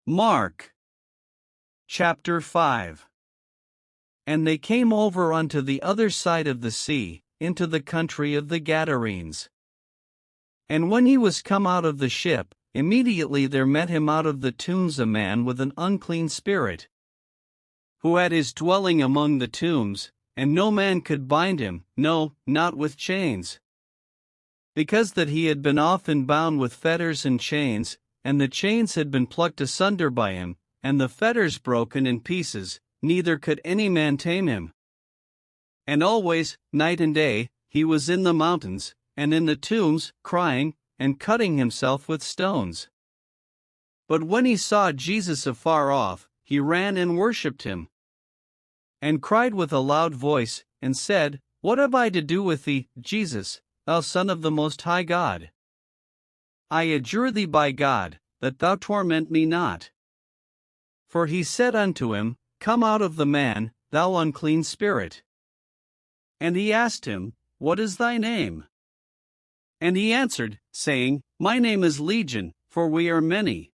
Mark chapter 5. And they came over unto the other side of the sea, into the country of the Gadarenes. And when he was come out of the ship, immediately there met him out of the tombs a man with an unclean spirit, who had his dwelling among the tombs, and no man could bind him, no, not with chains, because that he had been often bound with fetters and chains, and the chains had been plucked asunder by him, and the fetters broken in pieces, neither could any man tame him. And always, night and day, he was in the mountains, and in the tombs, crying, and cutting himself with stones. But when he saw Jesus afar off, he ran and worshipped him, and cried with a loud voice, and said, What have I to do with thee, Jesus, thou Son of the Most High God? I adjure thee by God, that thou torment me not. For he said unto him, Come out of the man, thou unclean spirit. And he asked him, What is thy name? And he answered, saying, My name is Legion, for we are many.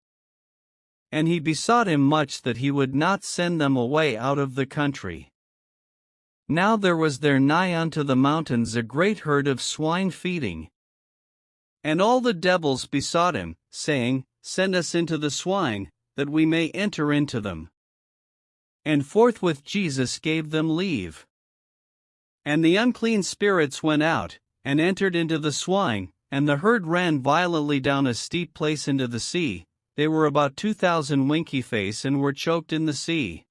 And he besought him much that he would not send them away out of the country. Now there was there nigh unto the mountains a great herd of swine feeding. And all the devils besought him, saying, Send us into the swine, that we may enter into them. And forthwith Jesus gave them leave. And the unclean spirits went out, and entered into the swine, and the herd ran violently down a steep place into the sea. They were about 2,000 winky face, and were choked in the sea.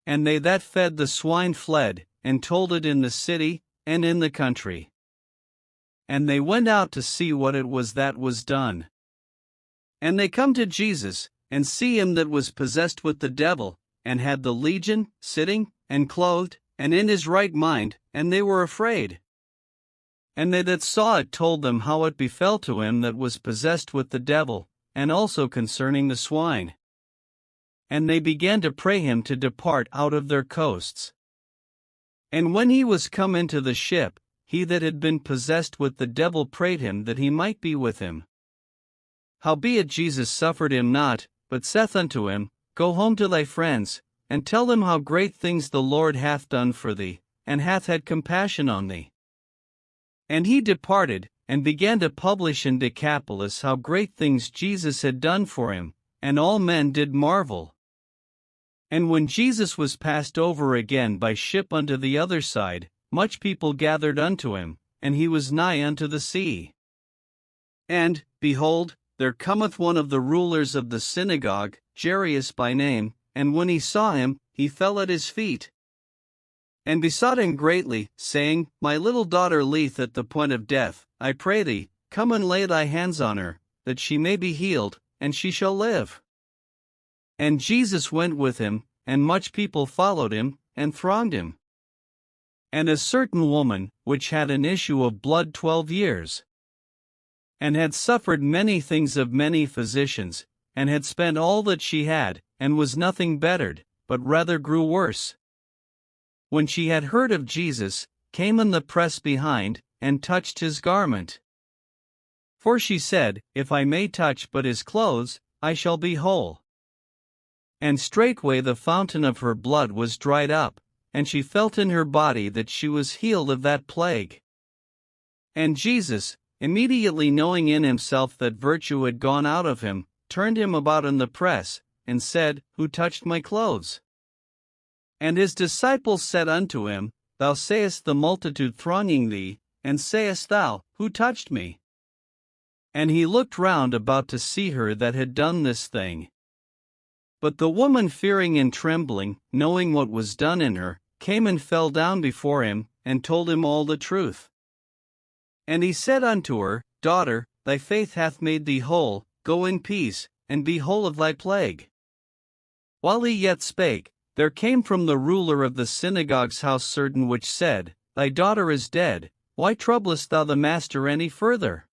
And they that fed the swine fled, and told it in the city, and in the country. And they went out to see what it was that was done. And they come to Jesus, and see him that was possessed with the devil, and had the legion, sitting, and clothed, and in his right mind, and they were afraid. And they that saw it told them how it befell to him that was possessed with the devil, and also concerning the swine. And they began to pray him to depart out of their coasts. And when he was come into the ship, he that had been possessed with the devil prayed him that he might be with him. Howbeit Jesus suffered him not, but saith unto him, Go home to thy friends, and tell them how great things the Lord hath done for thee, and hath had compassion on thee. And he departed, and began to publish in Decapolis how great things Jesus had done for him, and all men did marvel. And when Jesus was passed over again by ship unto the other side, much people gathered unto him, and he was nigh unto the sea. And, behold, there cometh one of the rulers of the synagogue, Jairus by name, and when he saw him, he fell at his feet, and besought him greatly, saying, My little daughter lieth at the point of death. I pray thee, come and lay thy hands on her, that she may be healed, and she shall live. And Jesus went with him, and much people followed him, and thronged him. And a certain woman, which had an issue of blood 12 years, and had suffered many things of many physicians, and had spent all that she had, and was nothing bettered, but rather grew worse, when she had heard of Jesus, came in the press behind, and touched his garment. For she said, If I may touch but his clothes, I shall be whole. And straightway the fountain of her blood was dried up, and she felt in her body that she was healed of that plague. And Jesus, immediately knowing in himself that virtue had gone out of him, turned him about in the press, and said, Who touched my clothes? And his disciples said unto him, Thou sayest the multitude thronging thee, and sayest thou, Who touched me? And he looked round about to see her that had done this thing. But the woman, fearing and trembling, knowing what was done in her, came and fell down before him, and told him all the truth. And he said unto her, Daughter, thy faith hath made thee whole, go in peace, and be whole of thy plague. While he yet spake, there came from the ruler of the synagogue's house certain which said, Thy daughter is dead, why troublest thou the master any further?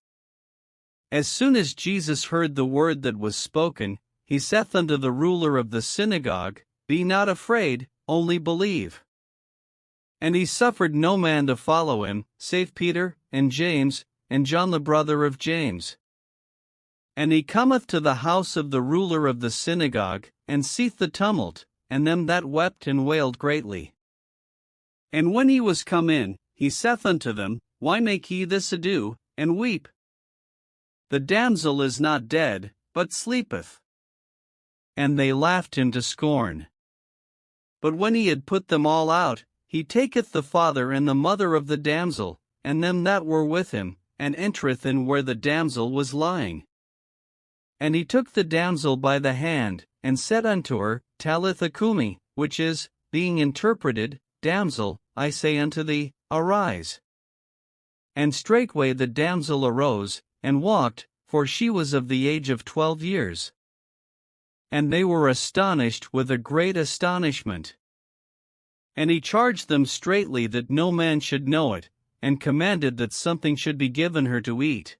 As soon as Jesus heard the word that was spoken, he saith unto the ruler of the synagogue, Be not afraid, only believe. And he suffered no man to follow him, save Peter, and James, and John the brother of James. And he cometh to the house of the ruler of the synagogue, and seeth the tumult, and them that wept and wailed greatly. And when he was come in, he saith unto them, Why make ye this ado, and weep? The damsel is not dead, but sleepeth. And they laughed him to scorn. But when he had put them all out, he taketh the father and the mother of the damsel, and them that were with him, and entereth in where the damsel was lying. And he took the damsel by the hand, and said unto her, Talitha cumi, which is, being interpreted, Damsel, I say unto thee, arise. And straightway the damsel arose, and walked, for she was of the age of 12 years. And they were astonished with a great astonishment. And he charged them straitly that no man should know it, and commanded that something should be given her to eat.